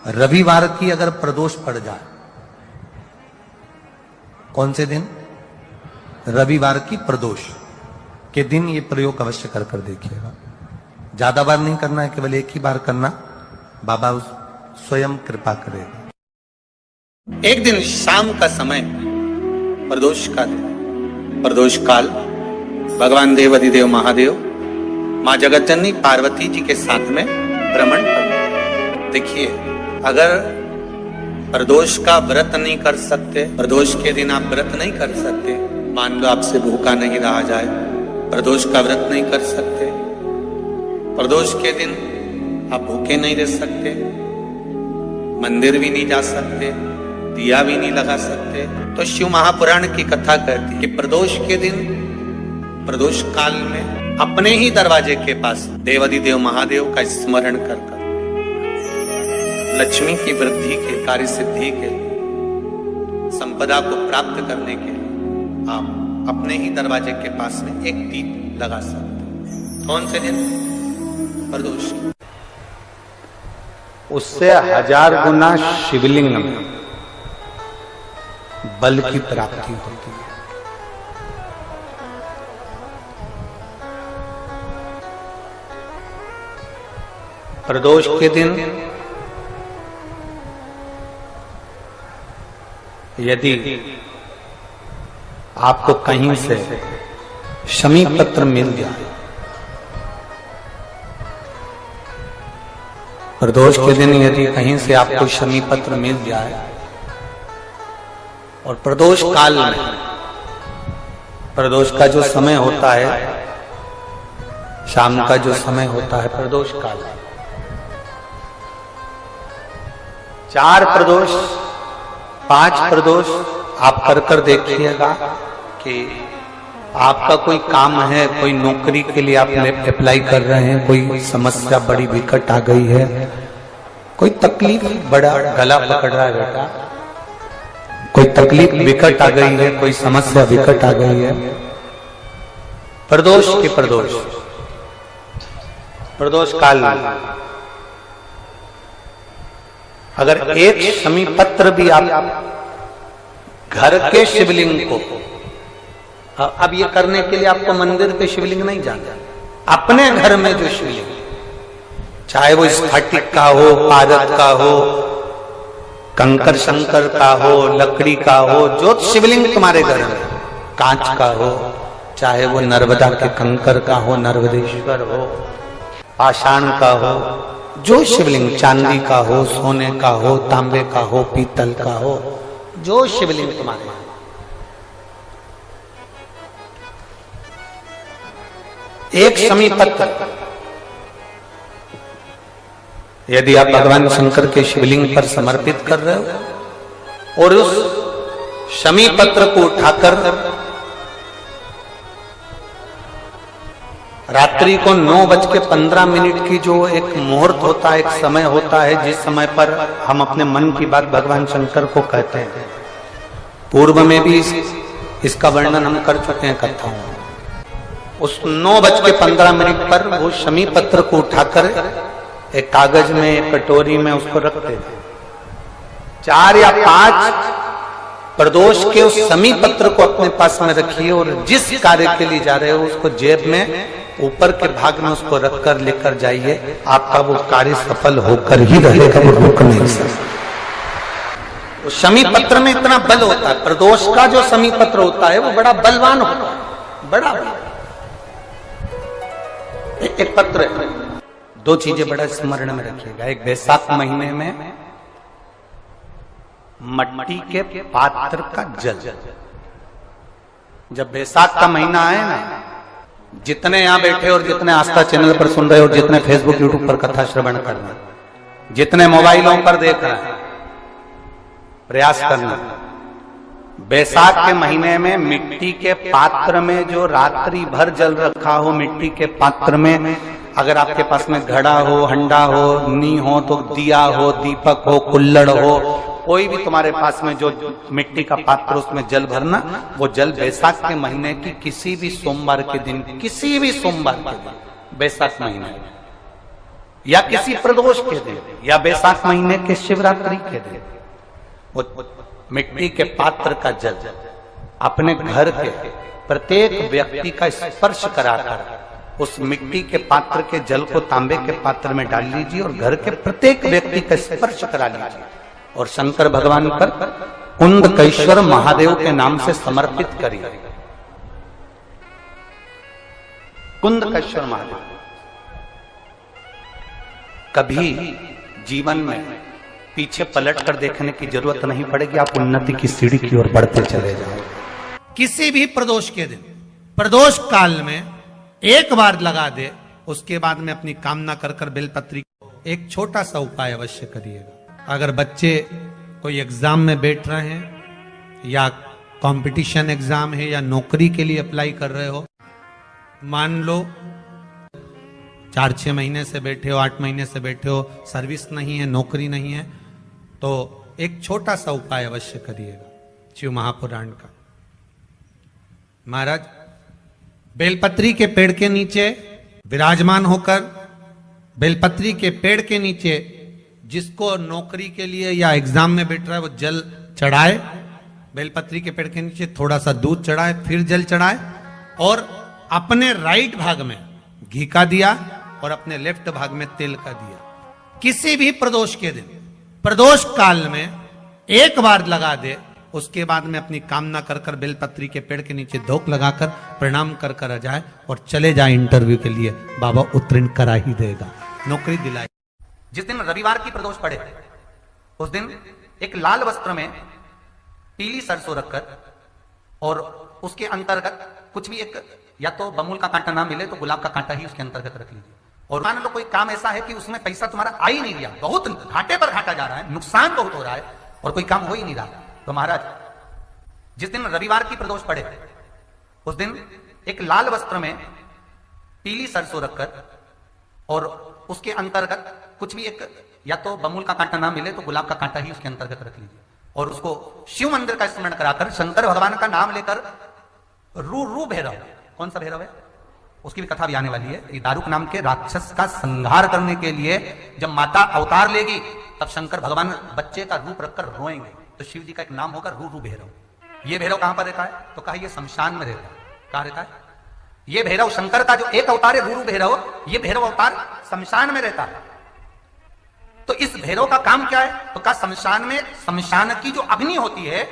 रविवार की अगर प्रदोष पड़ जाए, कौन से दिन? रविवार की प्रदोष के दिन ये प्रयोग अवश्य कर कर देखिएगा। ज्यादा बार नहीं करना है, केवल एक ही बार करना, बाबा स्वयं कृपा करेगा। एक दिन शाम का समय, प्रदोष का दिन, प्रदोष काल, भगवान देव अधिदेव महादेव मां जगत जननी पार्वती जी के साथ में भ्रमण कर। देखिए, अगर प्रदोष का व्रत नहीं कर सकते, प्रदोष के दिन आप व्रत नहीं कर सकते, मान लो आपसे भूखा नहीं रहा जाए, प्रदोष का व्रत नहीं कर सकते, प्रदोष के दिन आप भूखे नहीं रह सकते, मंदिर भी नहीं जा सकते, दिया भी नहीं लगा सकते, तो शिव महापुराण की कथा कहती है कि प्रदोष के दिन, प्रदोष काल में अपने ही दरवाजे के पास देवाधिदेव महादेव का स्मरण कर लक्ष्मी की वृद्धि के, कार्य सिद्धि के, संपदा को प्राप्त करने के लिए आप अपने ही दरवाजे के पास में एक दीप लगा सकते हैं। कौन से दिन? प्रदोष। उससे 1000 गुना शिवलिंग में बल की प्राप्ति होती है। प्रदोष के दिन यदि आपको कहीं से शमी पत्र मिल जाए, प्रदोष के दिन यदि कहीं से आपको शमी पत्र मिल जाए और प्रदोष काल में, प्रदोष का जो समय होता है, शाम का जो समय होता है प्रदोष काल, 4 प्रदोष, 5 प्रदोष आप कर कर देखिएगा कि आपका कोई काम है, कोई नौकरी के लिए आप अप्लाई कर रहे हैं, कोई समस्या बड़ी विकट आ गई है, कोई तकलीफ, बड़ा गला पकड़ रहा है बेटा, कोई तकलीफ विकट आ गई है, कोई समस्या विकट आ गई है, प्रदोष के प्रदोष, प्रदोष काल में अगर एक शमी पत्र भी आप घर के शिवलिंग को, अब ये करने के लिए आपको मंदिर पे शिवलिंग नहीं जाना, अपने घर में जो शिवलिंग, चाहे वो स्फटिक का हो, पारद का हो, कंकर शंकर का हो, लकड़ी का हो, जो शिवलिंग तुम्हारे घर में, कांच का हो, चाहे वो नर्मदा के कंकर का हो, नर्मदेश्वर हो, पाषाण का हो, जो शिवलिंग, चांदी का हो, सोने का हो, तांबे का हो, पीतल का हो, जो शिवलिंग तुम्हारे, एक शमी पत्र यदि आप भगवान शंकर के शिवलिंग पर समर्पित कर रहे हो और उस शमी पत्र को उठाकर रात्रि को 9:15 की जो एक मुहूर्त होता है, एक समय होता है, जिस समय पर हम अपने मन की बात भगवान शंकर को कहते हैं, पूर्व में भी इसका वर्णन हम कर चुके हैं कथाओं में। उस 9:15 पर वो शमी पत्र को उठाकर एक कागज में, एक कटोरी में उसको रखते थे। 4 या 5 प्रदोष के उस शमी पत्र को अपने पास में रखिए और जिस कार्य के लिए जा रहे हो उसको जेब में ऊपर के भाग में उसको रखकर लेकर जाइए, आपका वो कार्य सफल होकर ही रहेगा, वो रुक नहीं सकता। शमी पत्र में इतना बल होता है, प्रदोष का जो शमी पत्र होता है वो बड़ा बलवान होता है, बड़ा एक पत्र है। 2 चीजें बड़ा स्मरण में रखिएगा। एक, बैसाख महीने में मट्टी के पात्र का जल, जब बैसाख का महीना आए ना, जितने यहां बैठे और जितने आस्था चैनल पर सुन रहे और जितने फेसबुक यूट्यूब पर कथा श्रवण कर रहे, जितने मोबाइलों पर देख रहे हैं, प्रयास करना, बैसाख के महीने में मिट्टी के पात्र में जो रात्रि भर जल रखा हो, मिट्टी के पात्र में, अगर आपके पास में घड़ा हो, हंडा हो, नी हो, तो दिया हो, दीपक हो, कुल्लड़ हो, कोई भी तुम्हारे पास में जो मिट्टी का पात्र, उसमें जल भरना। वो जल बैसाख के महीने की किसी भी सोमवार के दिन, किसी भी सोमवार के दिन, बैसाख महीने या किसी प्रदोष के दिन या बैसाख महीने के शिवरात्रि के दिन वो मिट्टी के पात्र का जल अपने घर के प्रत्येक व्यक्ति का स्पर्श कराकर उस मिट्टी के पात्र के जल को तांबे के पात्र में डाल लीजिए और घर के प्रत्येक व्यक्ति का स्पर्श करा लीजिए और शंकर भगवान पर कुंदकेश्वर महादेव के नाम से समर्पित करिए। कुंदकेश्वर महादेव। कभी जीवन में पीछे पलट कर देखने की जरूरत नहीं पड़ेगी, आप उन्नति की सीढ़ी की ओर बढ़ते चले जाओगे। किसी भी प्रदोष के दिन, प्रदोष काल में एक बार लगा दे, उसके बाद में अपनी कामना कर कर बेलपत्री। एक छोटा सा उपाय अवश्य करिएगा। अगर बच्चे कोई एग्जाम में बैठ रहे हैं या कंपटीशन एग्जाम है या नौकरी के लिए अप्लाई कर रहे हो, मान लो 4-6 महीने से बैठे हो, 8 महीने से बैठे हो, सर्विस नहीं है, नौकरी नहीं है, तो एक छोटा सा उपाय अवश्य करिएगा शिव महापुराण का। महाराज बेलपत्री के पेड़ के नीचे विराजमान होकर, बेलपत्री के पेड़ के नीचे जिसको नौकरी के लिए या एग्जाम में बैठ रहा है वो जल चढ़ाए, बेलपत्री के पेड़ के नीचे थोड़ा सा दूध चढ़ाए, फिर जल चढ़ाए और अपने राइट भाग में घी का दिया और अपने लेफ्ट भाग में तेल का दिया। किसी भी प्रदोष के दिन, प्रदोष काल में एक बार लगा दे, उसके बाद में अपनी कामना कर कर बेलपत्री के पेड़ के नीचे धोख लगाकर प्रणाम कर कर आ जाए और चले जाए इंटरव्यू के लिए, बाबा उत्तीर्ण करा ही देगा, नौकरी दिलाए। जिस दिन रविवार की प्रदोष पड़े उस दिन एक लाल वस्त्र में पीली सरसों रखकर और उसके अंतर्गत कुछ भी एक, या तो बमूल का कांटा ना मिले तो गुलाब का कांटा ही उसके अंतर्गत रख लीजिए। और मान लो कोई काम ऐसा है कि उसमें पैसा तुम्हारा आ ही नहीं रहा, बहुत घाटे पर घाटा जा रहा है, नुकसान बहुत हो रहा है और कोई काम हो ही नहीं रहा, तो महाराज जिस दिन रविवार की प्रदोष पड़े उस दिन एक लाल वस्त्र में पीली सरसों रखकर और उसके अंतर्गत कुछ भी एक, या तो बमूल का कांटा ना मिले तो गुलाब का कांटा ही उसके अंतर्गत रख लीजिए और उसको शिव मंदिर का स्मरण कराकर शंकर भगवान का नाम लेकर रू भैरव, कौन सा भैरव है उसकी भी कथा भी आने वाली है। ये दारुक नाम के राक्षस का संहार करने के लिए जब माता अवतार लेगी तब शंकर भगवान बच्चे का रूप रखकर रोएंगे, तो शिव जी का एक नाम होगा रू भैरव। ये भैरव कहां पर रहता है तो कहा ये शमशान में रहता है। कहां रहता है ये भैरव? शंकर का जो एक अवतार है रू भैरव, ये भैरव अवतार शमशान में रहता है। तो इस भैरव का काम क्या है तो कहा शमशान में, शमशान की जो अग्नि होती है